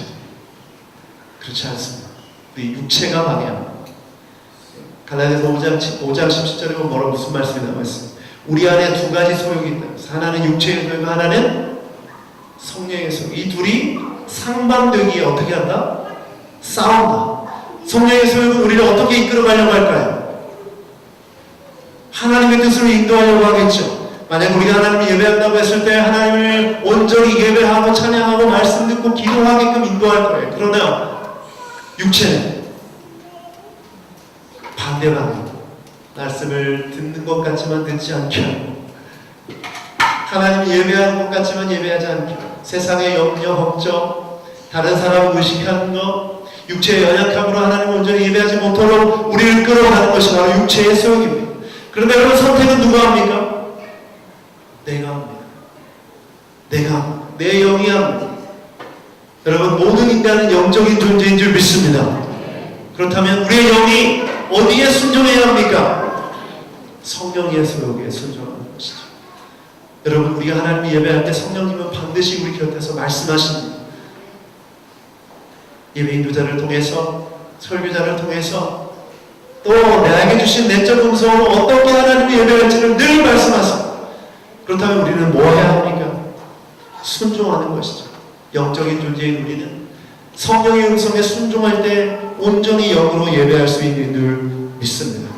그렇지 않습니다. 우리 육체가 방해합니다. 갈라디아서 5장 17절에 보면 뭐라고 무슨 말씀이 나와 있습니다. 우리 안에 두 가지 소욕이 있다. 하나는 육체의 소욕, 하나는 성령의 소욕. 이 둘이 상반되기에 어떻게 한다? 싸운다. 성령의 소욕은 우리를 어떻게 이끌어가려고 할까요? 하나님의 뜻으로 인도하려고 하겠죠. 만약 우리가 하나님을 예배한다고 했을 때 하나님을 온전히 예배하고 찬양하고 말씀 듣고 기도하게끔 인도할 거예요. 그러나 육체는 반대방향, 말씀을 듣는 것 같지만 듣지 않게 하고 하나님을 예배하는 것 같지만 예배하지 않게 하고 세상의 염려, 걱정, 다른 사람을 의식하는 것, 육체의 연약함으로 하나님을 온전히 예배하지 못하도록 우리를 끌어가는 것이 바로 육체의 소욕입니다. 그런데 여러분, 선택은 누가 합니까? 내가 합니다. 내가 합니다. 내 영이 합니다. 여러분, 모든 인간은 영적인 존재인 줄 믿습니다. 그렇다면 우리의 영이 어디에 순종해야 합니까? 성령의 소욕에 순종하는 것이죠. 여러분, 우리가 하나님을 예배할 때 성령님은 반드시 우리 곁에서 말씀하십니다. 예배 인도자를 통해서, 설교자를 통해서 또 나에게 주신 내적 음성으로 어떻게 하나님을 예배할지를 늘 말씀하십니다. 그렇다면 우리는 뭐 해야 합니까? 순종하는 것이죠. 영적인 존재인 우리는 성령의 음성에 순종할 때 온전히 영으로 예배할 수 있는 줄 믿습니다.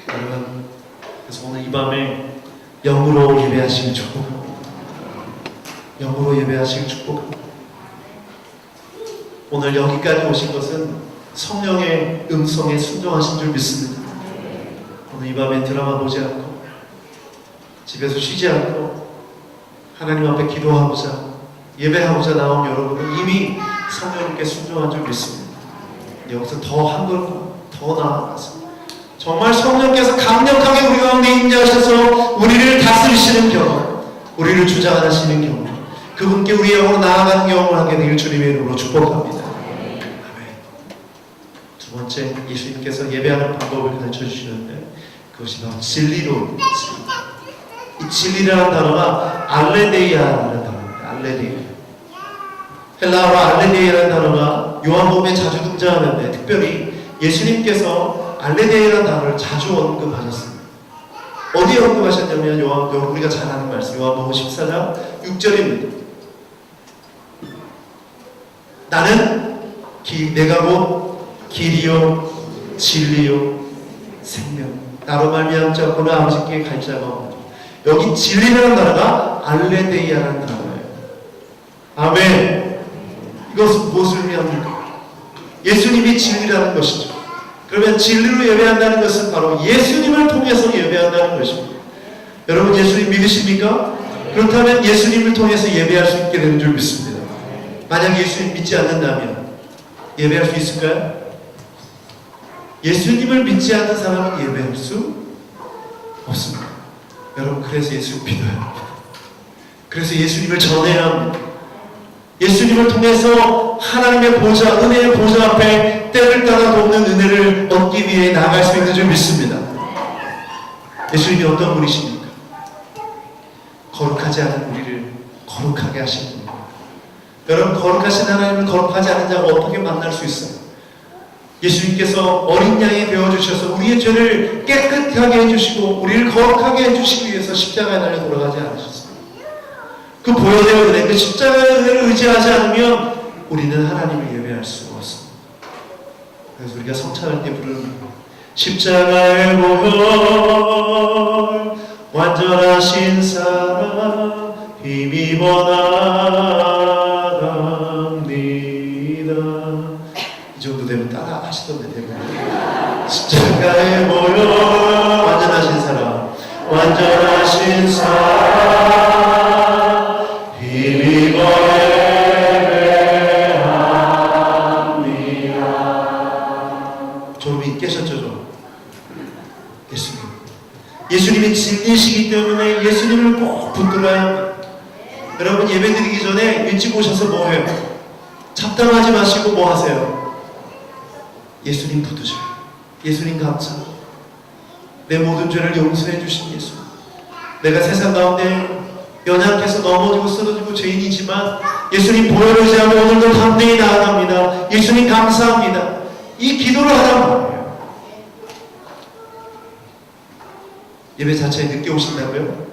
여러분, 그래서 오늘 이 밤에 영으로 예배하시길 축복합니다. 영으로 예배하시길 축복합니다. 오늘 여기까지 오신 것은 성령의 음성에 순종하신 줄 믿습니다. 오늘 이 밤에 드라마 보지 않고 집에서 쉬지 않고 하나님 앞에 기도하고자 예배하고자 나온 여러분은 이미 성령님께 순종한 줄 믿습니다. 여기서 더 한 걸음 더 나아가서 정말 성령께서 강력하게 우리 가운데 임재하셔서 우리를 다스리시는 경험, 우리를 주장하시는 경험, 그분께 우리의 영으로 나아가는 경험을 하게 되길 주님의 이름으로 축복합니다. 아멘. 두 번째, 예수님께서 예배하는 방법을 가르쳐 주시는데 그것이 바로 진리로 이 진리라는 단어가 알레데이아라는 단어입니다. 알레데이아. 헬라어로 알레데이아라는 단어가 요한복음에 자주 등장하는데 특별히 예수님께서 알레데이아라는 단어를 자주 언급하셨습니다. 어디에 언급하셨냐면 우리가 잘 아는 말씀 요한복음 14장 6절입니다. 나는 내가 곧 길이요 진리요 생명, 나로 말미암지 않고는 아버지께 갈 자가 없느니라. 여기 진리라는 단어가 알레데이아라는 단어예요. 아멘. 이것은 무엇을 의미합니까? 예수님이 진리라는 것이죠. 그러면 진리로 예배한다는 것은 바로 예수님을 통해서 예배한다는 것입니다. 여러분 예수님 믿으십니까? 그렇다면 예수님을 통해서 예배할 수 있게 되는 줄 믿습니다. 만약 예수님 믿지 않는다면 예배할 수 있을까요? 예수님을 믿지 않는 사람은 예배할 수 없습니다. 여러분 그래서 예수를 믿어야 합니다. 그래서 예수님을 전해야 합니다. 예수님을 통해서 하나님의 보좌, 은혜의 보좌 앞에 때를 따라 돕는 은혜를 얻기 위해 나아갈 수 있는 줄 믿습니다. 예수님이 어떤 분이십니까? 거룩하지 않은 우리를 거룩하게 하시는 분입니다. 여러분 거룩하신 하나님을 거룩하지 않은 자가 어떻게 만날 수 있어요? 예수님께서 어린 양이 되어주셔서 우리의 죄를 깨끗하게 해주시고 우리를 거룩하게 해주시기 위해서 십자가에 달려 돌아가지 않으셨습니다. 그 보혈의 은혜, 그 십자가의 은혜를 의지하지 않으면 우리는 하나님을 예배할 수가 없습니다. 그래서 우리가 성찬할 때 부르는 십자가의 보혈 완전하신 사랑 힘입어 나갑니다. 이 정도 되면 따라 하시던데 대부분. 십자가의 보혈 완전하신 사랑 완전하신 사랑 힘입어 예배합니다. 좀 깨셨죠 좀? 예수님이 진리시기 때문에 예수님을 꼭 붙들어야 합니다. 여러분 예배드리기 전에 일찍 오셔서 뭐 해요? 잡담하지 마시고 뭐 하세요? 예수님 붙드셔요. 예수님 감사. 내 모든 죄를 용서해 주신 예수. 내가 세상 가운데 연약해서 넘어지고 쓰러지고 죄인이지만 예수님 보혈을 의지하고 오늘도 담대히 나아갑니다. 예수님 감사합니다. 이 기도를 하란 말이에요. 예배 자체에 늦게 오신다고요?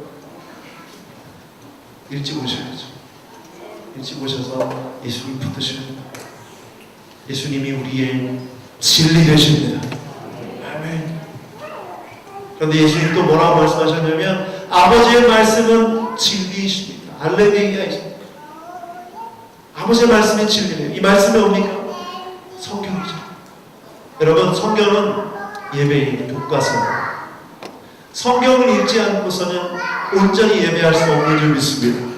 일찍 오셔야죠. 일찍 오셔서 예수님 붙드셔야 합니다. 예수님이 우리의 진리 되십니다. 아멘. 그런데 예수님 또 뭐라고 말씀하셨냐면 아버지의 말씀은 진리이십니다. 알레lu야이십니다. 아버지의 말씀이 진리예요. 이 말씀이 뭡니까? 성경이죠. 여러분 성경은 예배의 교과서입니다. 성경을 읽지 않고서는 온전히 예배할 수 없는 줄 믿습니다.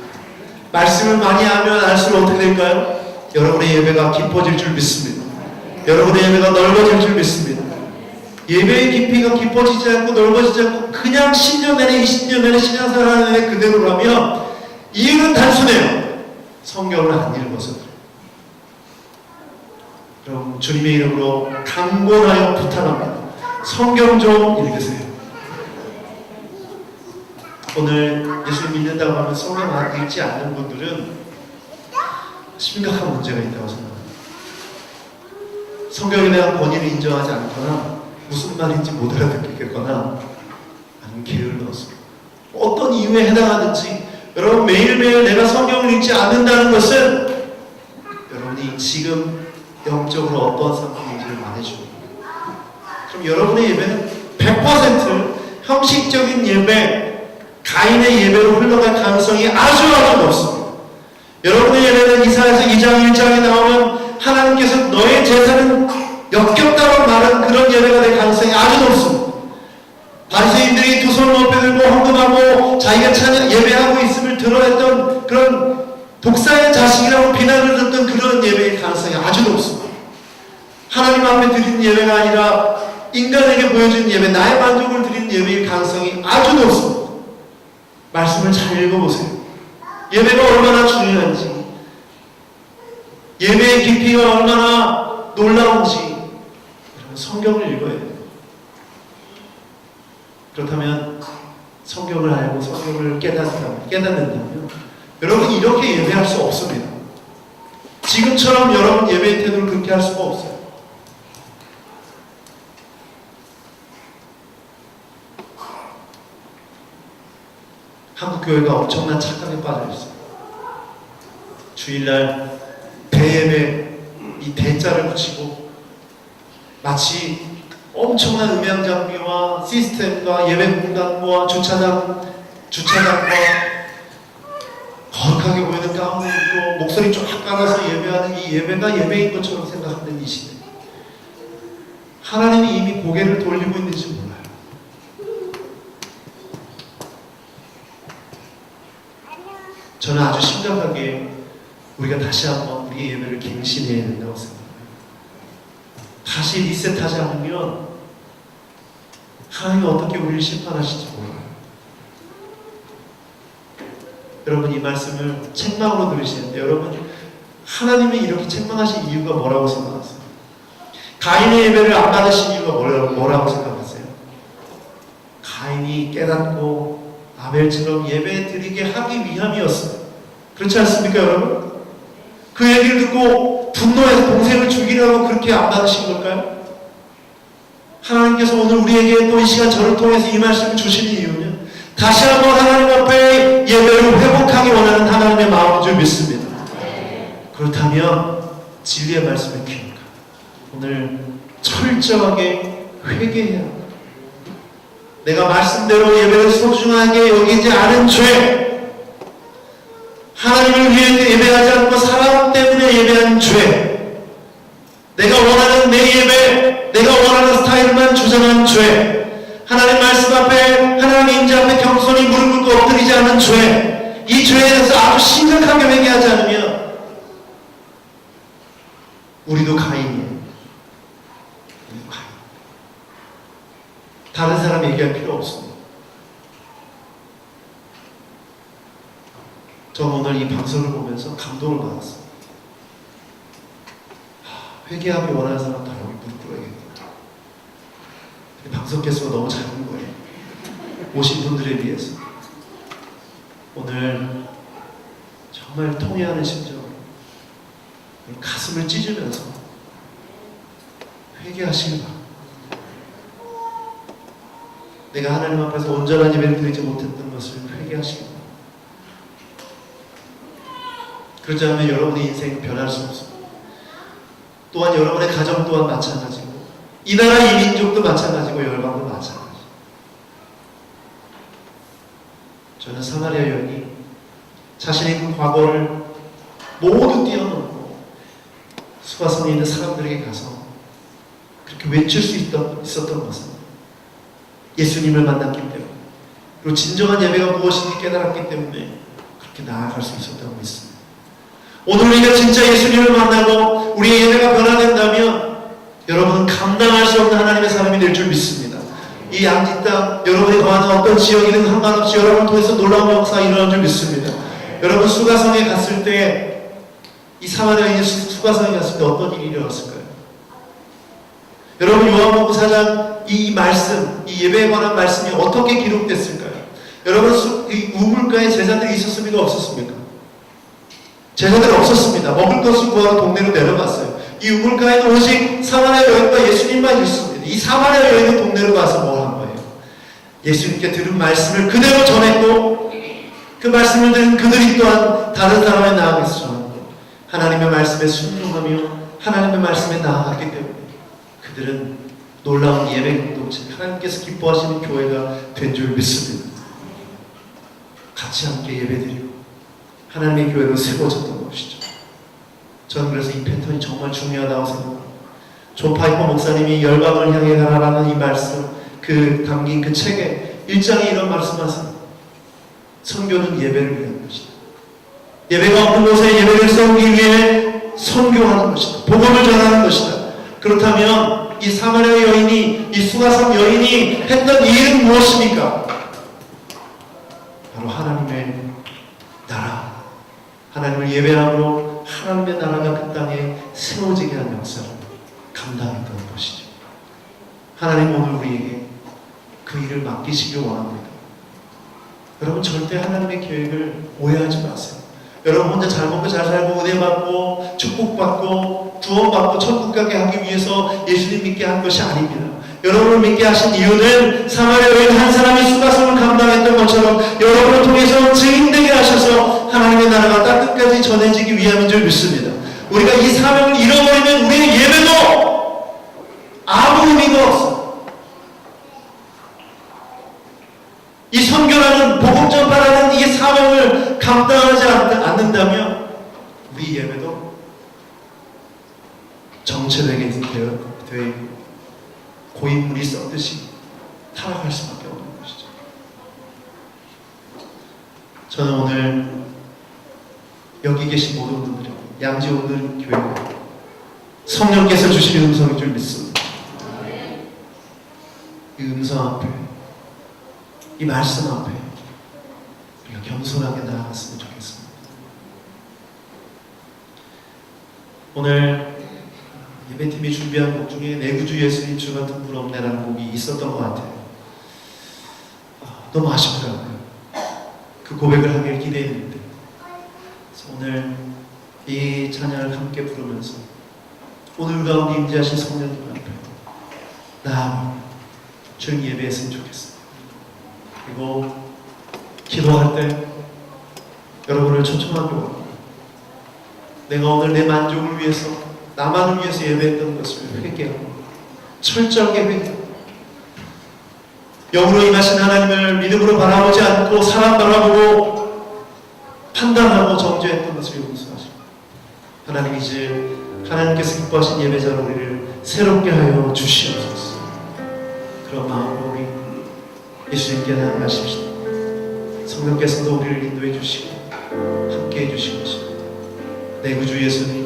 말씀을 많이 하면 알수록 어떻게 될까요? 여러분의 예배가 깊어질 줄 믿습니다. 여러분의 예배가 넓어질 줄 믿습니다. 예배의 깊이가 깊어지지 않고 넓어지지 않고 그냥 10년 내내 20년 내내 신앙생활 내내 그대로라면 이유는 단순해요. 성경을 안 읽어서 그래요. 여러분 주님의 이름으로 강권하여 부탁합니다. 성경 좀 읽으세요. 오늘 예수 믿는다고 하면 성경 읽지 않는 분들은 심각한 문제가 있다고 생각합니다. 성경에 대한 권위를 인정하지 않거나 무슨 말인지 못 알아듣겠거나 아니면 게을러서 어떤 이유에 해당하든지 여러분 매일매일 내가 성경을 읽지 않는다는 것은 여러분이 지금 영적으로 어떤 상황인지를 말해줍니다. 그럼 여러분의 예배는 100% 형식적인 예배 가인의 예배로 흘러갈 가능성이 아주 높습니다. 여러분의 예배는 이사야서 2장 1장에 나오면 하나님께서 너의 제사는 역겹다고 말한 그런 예배가 될 가능성이 아주 높습니다. 바리새인들이 두 손을 높여 들고 헌금하고 자기가 찬양 예배하고 있음을 드러냈던 그런 독사의 자식이라고 비난을 듣던 그런 예배의 가능성이 아주 높습니다. 하나님 앞에 드리는 예배가 아니라 인간에게 보여주는 예배, 나의 만족을 드리는 예배의 가능성이 아주 높습니다. 말씀을 잘 읽어보세요. 예배가 얼마나 중요한지, 예배의 깊이가 얼마나 놀라운지 여러분 성경을 읽어야 돼요. 그렇다면 성경을 알고 성경을 깨닫는다면 여러분 이렇게 예배할 수 없습니다. 지금처럼 여러분 예배의 태도를 그렇게 할 수가 없어요. 한국 교회가 엄청난 착각에 빠져 있어요. 주일날 대예배 이 대자를 붙이고 마치 엄청난 음향 장비와 시스템과 예배 공간과 주차장과 거룩하게 보이는 가운을 입고 목소리 쫙 깔아서 예배하는 이 예배가 예배인 것처럼 생각하는 이 시대, 하나님이 이미 고개를 돌리고 있는지 몰라요. 저는 아주 심각하게 우리가 다시 한번 우리의 예배를 갱신해야 된다고 생각합니다. 다시 리셋하지 않으면 하나님이 어떻게 우리를 심판하실지 몰라요. 여러분, 이 말씀을 책망으로 들으시는데 여러분, 하나님이 이렇게 책망하신 이유가 뭐라고 생각하세요? 가인의 예배를 안 받으신 이유가 뭐라고 생각하세요? 가인이 깨닫고 아벨처럼 예배 드리게 하기 위함이었어요. 그렇지 않습니까, 여러분? 그 얘기를 듣고 분노해서 동생을 죽이려고 그렇게 안 받으신 걸까요? 하나님께서 오늘 우리에게 또 이 시간 저를 통해서 이 말씀을 주시는 이유는 다시 한번 하나님 앞에 예배를 회복하기 원하는 하나님의 마음인 줄 믿습니다. 그렇다면 진리의 말씀을 기억하고 오늘 철저하게 회개해야 합니다. 내가 말씀대로 예배를 소중하게 여기지 않은 죄, 하나님을 위해 예배하지 않고 사람 때문에 예배한 죄, 내가 원하는 내 예배, 내가 원하는 스타일만 주장한 죄, 하나님 말씀 앞에, 하나님 임재 앞에 겸손히 무릎 꿇고 엎드리지 않은 죄, 이 죄에 대해서 아주 심각하게 회개하지 않으면 우리도 가인이에요. 다른 사람 얘기할 필요 없습니다. 저는 오늘 이 방송을 보면서 감동을 받았어요. 회개하기 원하는 사람 다 여기 무릎 꿇어야겠다. 방송 개수가 너무 작은 거예요. 오신 분들에 비해서. 오늘 정말 통회하는 심정으로 가슴을 찢으면서 회개하시기 바랍니다. 내가 하나님 앞에서 온전한 예배를 드리지 못했던 것을 회개하시기 바랍니다. 그렇지 않으면 여러분의 인생은 변할 수 없습니다. 또한 여러분의 가정 또한 마찬가지고 이 나라 이 민족도 마찬가지고 열방도 마찬가지. 저는 사마리아 여인이 자신의 그 과거를 모두 뛰어넘고 수가성에 있는 사람들에게 가서 그렇게 외칠 수 있었던 것은 예수님을 만났기 때문에, 그리고 진정한 예배가 무엇인지 깨달았기 때문에 그렇게 나아갈 수 있었다고 믿습니다. 오늘 우리가 진짜 예수님을 만나고 우리의 예배가 변화된다면 여러분은 감당할 수 없는 하나님의 사람이 될 줄 믿습니다. 이 양지 땅, 여러분이 거하는 어떤 지역이든 상관없이 여러분을 통해서 놀라운 역사가 일어날 줄 믿습니다. 여러분, 수가성에 갔을 때, 이 사마리아인 수가성에 갔을 때 어떤 일이 일어났을까요? 여러분, 요한복음 4장 이 말씀, 이 예배에 관한 말씀이 어떻게 기록됐을까요? 여러분, 이 우물가에 제자들이 있었습니까? 없었습니까? 제자들이 없었습니다. 먹을 것을 구하러 동네로 내려갔어요. 이 우물가에는 오직 사마리아 여인과 예수님만 있습니다. 이 사마리아 여인은 동네로 가서 뭘 한 거예요? 예수님께 들은 말씀을 그대로 전했고, 그 말씀을 들은 그들이 또한 다른 사람에 나아가서 전했고, 하나님의 말씀에 순종하며 하나님의 말씀에 나아갔기 때문에 그들은 놀라운 예배 공동체, 하나님께서 기뻐하시는 교회가 된 줄 믿습니다. 같이 함께 예배드리고 하나님의 교회로 세워졌던 것이죠. 저는 그래서 이 패턴이 정말 중요하다고 생각합니다. 존 파이퍼 목사님이 열방을 향해 가라라는 이 말씀, 그 담긴 그 책에 1장에 이런 말씀하세요. 선교는 예배를 위한 것이다. 예배가 없는 곳에 예배를 세우기 위해 선교하는 것이다. 복음을 전하는 것이다. 그렇다면 이 사마리아 여인이, 이 수가성 여인이 했던 이 일은 무엇입니까? 바로 하나님의 나라, 하나님을 예배함으로 하나님의 나라가 그 땅에 세워지게 한 역사를 감당했던 것이죠. 하나님 오늘 우리에게 그 일을 맡기시길 원합니다. 여러분, 절대 하나님의 계획을 오해하지 마세요. 여러분 혼자 잘 먹고 잘 살고 은혜 받고 축복받고 구원받고 천국 가게 하기 위해서 예수님 믿게 한 것이 아닙니다. 여러분을 믿게 하신 이유는 사마리아 여인 한 사람이 수가성을 감당했던 것처럼 여러분을 통해서 증인되게 하셔서 하나님의 나라가 땅 끝까지 전해지기 위함인 줄 믿습니다. 우리가 이 사명을 잃어버리면 우리의 예배도 아무 의미가 없습니다. 이 선교라는 복음 전파라는 이 사명을 감당하지 않는다면 우리 예배도 정체되게 되어 있고 고인물이 썩듯이 타락할 수밖에 없는 것이죠. 저는 오늘 여기 계신 모든 분들이 양지 오늘 교회 성령께서 주시는 음성인 줄 믿습니다. 이 음성 앞에, 이 말씀 앞에 우리가 겸손하게 나아갔으면 좋겠습니다. 오늘 예배팀이 준비한 곡 중에 내 구주 예수님 주 같은 분 없네라는 곡이 있었던 것 같아요. 너무 아쉽더라고요. 그 고백을 하길 기대했는데. 그래서 오늘 이 찬양을 함께 부르면서 오늘 가운데 임재하신 성령님 앞에 나아가 주님 예배했으면 좋겠습니다. 그리고 기도할 때 여러분을 초청하고 원합니다. 내가 오늘 내 만족을 위해서 나만을 위해서 예배했던 것을 회개하고 철저하게 회개하고 영으로 임하신 하나님을 믿음으로 바라보지 않고 사람 바라보고 판단하고 정죄했던 것을 용서하시고 하나님 이제 하나님께서 기뻐하신 예배자로 우리를 새롭게 하여 주시옵소서. 그런 마음으로 우리 예수님께 나아가십시다. 성령께서도 우리를 인도해 주시고 함께 해 주실 것입니다. 내 구주 예수님